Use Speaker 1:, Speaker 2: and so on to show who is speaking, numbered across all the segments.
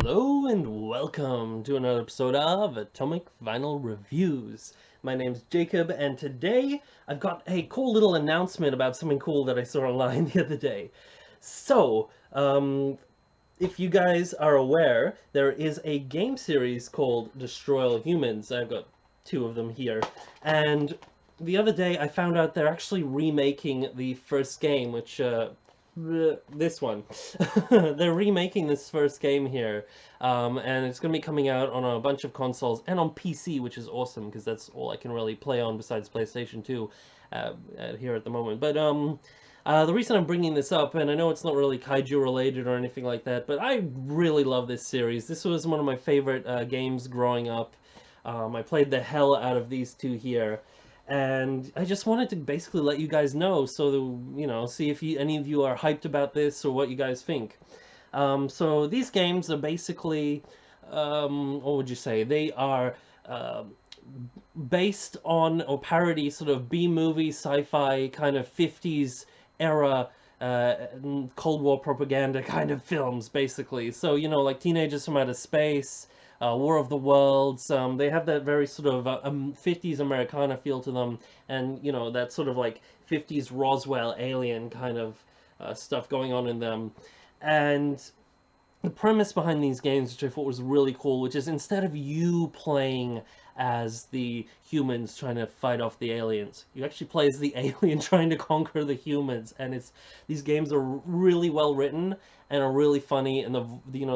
Speaker 1: Hello and welcome to another episode of Atomic Vinyl Reviews. My name's Jacob, and today I've got a cool little announcement about something cool that I saw online the other day. If you guys are aware, there is a game series called Destroy All Humans. I've got two of them here, and the other day I found out they're actually remaking the first game, which this one. They're remaking this first game here, and it's going to be coming out on a bunch of consoles and on PC, which is awesome because that's all I can really play on besides PlayStation 2 here at the moment. But the reason I'm bringing this up, and I know it's not really kaiju related or anything like that, but I really love this series. This was one of my favorite games growing up. I played the hell out of these two here. And I just wanted to basically let you guys know, so that, see if any of you are hyped about this or what you guys think. So these games are basically, what would you say? They are based on or parody sort of B-movie, sci-fi kind of 50s era Cold War propaganda kind of films, basically. So, like Teenagers from Outer Space, War of the Worlds. They have that very sort of 50s Americana feel to them, and that sort of like 50s Roswell alien kind of stuff going on in them. And the premise behind these games, which I thought was really cool, which is instead of you playing as the humans trying to fight off the aliens, you actually play as the alien trying to conquer the humans. And these games are really well written and are really funny, and the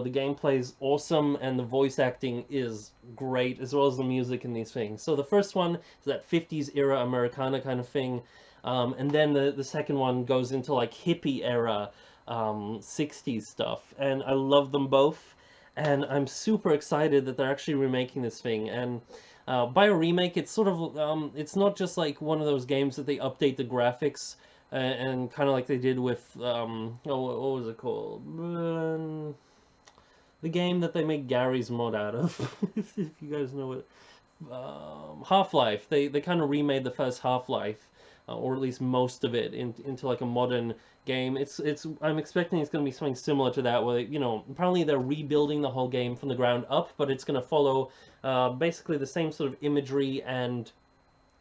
Speaker 1: gameplay is awesome, and the voice acting is great, as well as the music in these things. So the first one is that 50s era Americana kind of thing, and then the second one goes into like hippie era 60s stuff, and I love them both, and I'm super excited that they're actually remaking this thing. And by a remake, it's sort of it's not just like one of those games that they update the graphics and kind of like they did with what was it called? The game that they make Gary's mod out of. If you guys know it, Half-Life. They kind of remade the first Half-Life, or at least most of it, into like a modern game. I'm expecting it's going to be something similar to that, where apparently they're rebuilding the whole game from the ground up, but it's going to follow basically the same sort of imagery and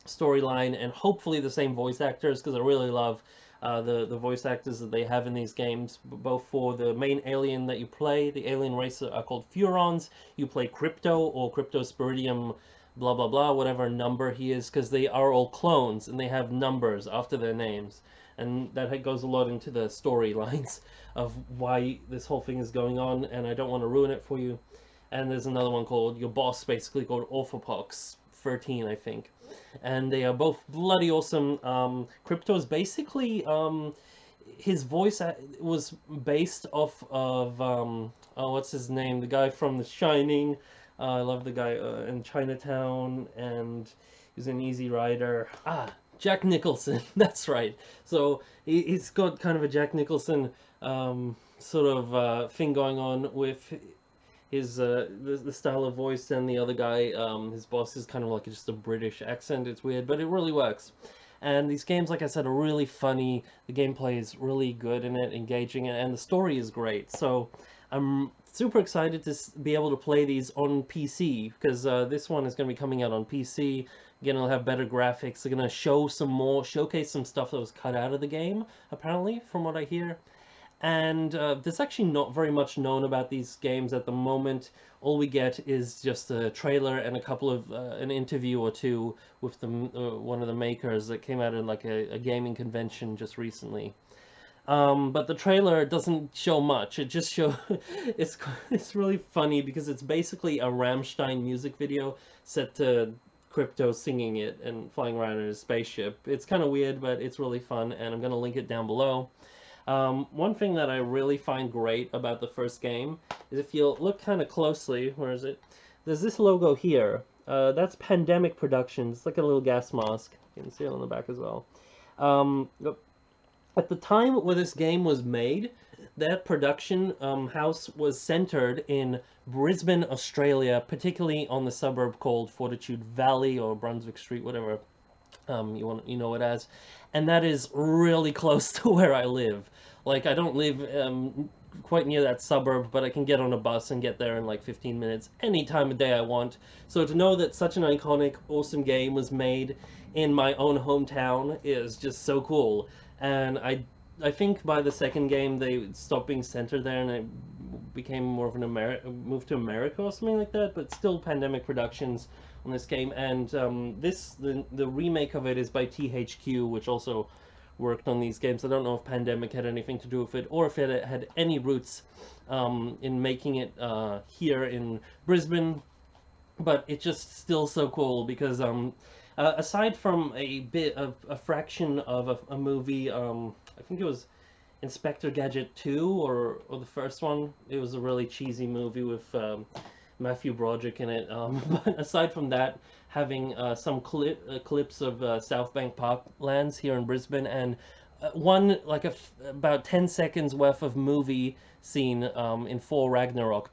Speaker 1: storyline, and hopefully the same voice actors, because I really love the voice actors that they have in these games, both for the main alien that you play. The alien race are called Furons. You play Crypto, or Cryptosporidium, blah blah blah, whatever number he is, because they are all clones and they have numbers after their names, and that goes a lot into the storylines of why this whole thing is going on, and I don't want to ruin it for you. And there's another one called your boss, basically called Orthopox 13, I think, and they are both bloody awesome. Crypto is basically his voice was based off of what's his name, the guy from The Shining. I love the guy in Chinatown, and he's an Easy Rider. Jack Nicholson. That's right. So he's got kind of a Jack Nicholson sort of thing going on with his the style of voice, and the other guy, his boss, is kind of like just a British accent. It's weird, but it really works. And these games, like I said, are really funny. The gameplay is really good in it, engaging, and the story is great. So I'm super excited to be able to play these on PC, because this one is going to be coming out on PC. Again, it'll have better graphics. They're going to showcase some stuff that was cut out of the game, apparently, from what I hear. And there's actually not very much known about these games at the moment. All we get is just a trailer and a couple of an interview or two with one of the makers that came out in like a gaming convention just recently. But the trailer doesn't show much. It just it's really funny because it's basically a Rammstein music video set to Crypto singing it and flying around in a spaceship. It's kind of weird, but it's really fun, and I'm going to link it down below. One thing that I really find great about the first game is, if you look kind of closely, where is it? There's this logo here. That's Pandemic Productions. It's like a little gas mask. You can see it on the back as well. At the time where this game was made, that production house was centered in Brisbane, Australia, particularly on the suburb called Fortitude Valley, or Brunswick Street, whatever you know it as. And that is really close to where I live. Like, I don't live quite near that suburb, but I can get on a bus and get there in like 15 minutes any time of day I want. So to know that such an iconic, awesome game was made in my own hometown is just so cool. And I think by the second game they stopped being centered there and it became more of an move to America or something like that. But still, Pandemic Productions on this game, and the remake of it is by THQ, which also worked on these games. I don't know if Pandemic had anything to do with it, or if it had any roots in making it here in Brisbane. But it's just still so cool because aside from a bit of a fraction of a movie, I think it was Inspector Gadget 2 or the first one. It was a really cheesy movie with Matthew Broderick in it. But aside from that, having some clips of South Bank Parklands here in Brisbane, and one like about 10 seconds worth of movie scene in Thor Ragnarok.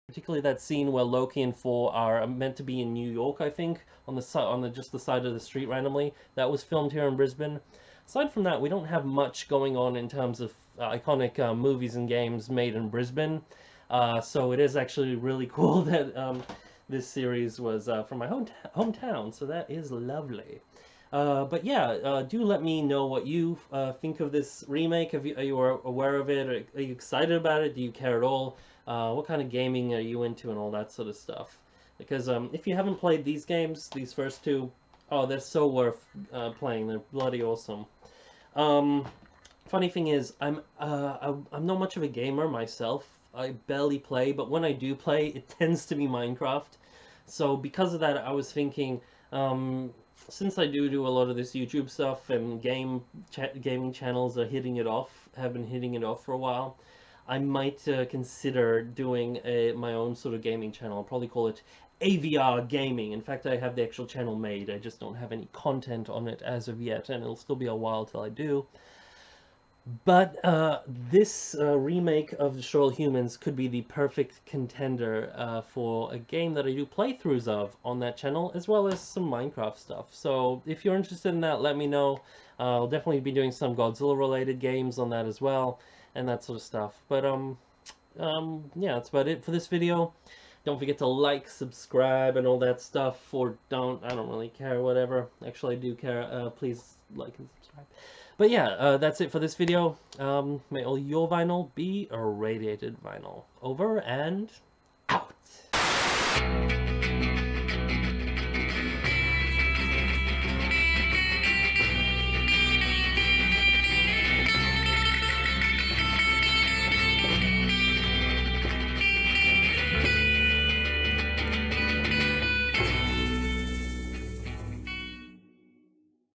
Speaker 1: Particularly that scene where Loki and Thor are meant to be in New York, I think, on the just the side of the street randomly. That was filmed here in Brisbane. Aside from that, we don't have much going on in terms of iconic movies and games made in Brisbane. So it is actually really cool that this series was from my hometown. So that is lovely. But yeah, do let me know what you think of this remake. Are you aware of it? Are you excited about it? Do you care at all? What kind of gaming are you into and all that sort of stuff? Because if you haven't played these games, these first two, oh, they're so worth playing. They're bloody awesome. Funny thing is, I'm not much of a gamer myself. I barely play, but when I do play, it tends to be Minecraft. So because of that, I was thinking, since I do a lot of this YouTube stuff and gaming channels are have been hitting it off for a while, I might consider doing my own sort of gaming channel. I'll probably call it AVR Gaming. In fact, I have the actual channel made. I just don't have any content on it as of yet, and it'll still be a while till I do. But this remake of Destroy Humans could be the perfect contender for a game that I do playthroughs of on that channel, as well as some Minecraft stuff. So if you're interested in that, let me know. I'll definitely be doing some Godzilla-related games on that as well, and that sort of stuff. But yeah, that's about it for this video. Don't forget to like, subscribe, and all that stuff, or don't. I don't really care, whatever. Actually, I do care. Please like and subscribe. But yeah, that's it for this video. May all your vinyl be irradiated vinyl. Over and out.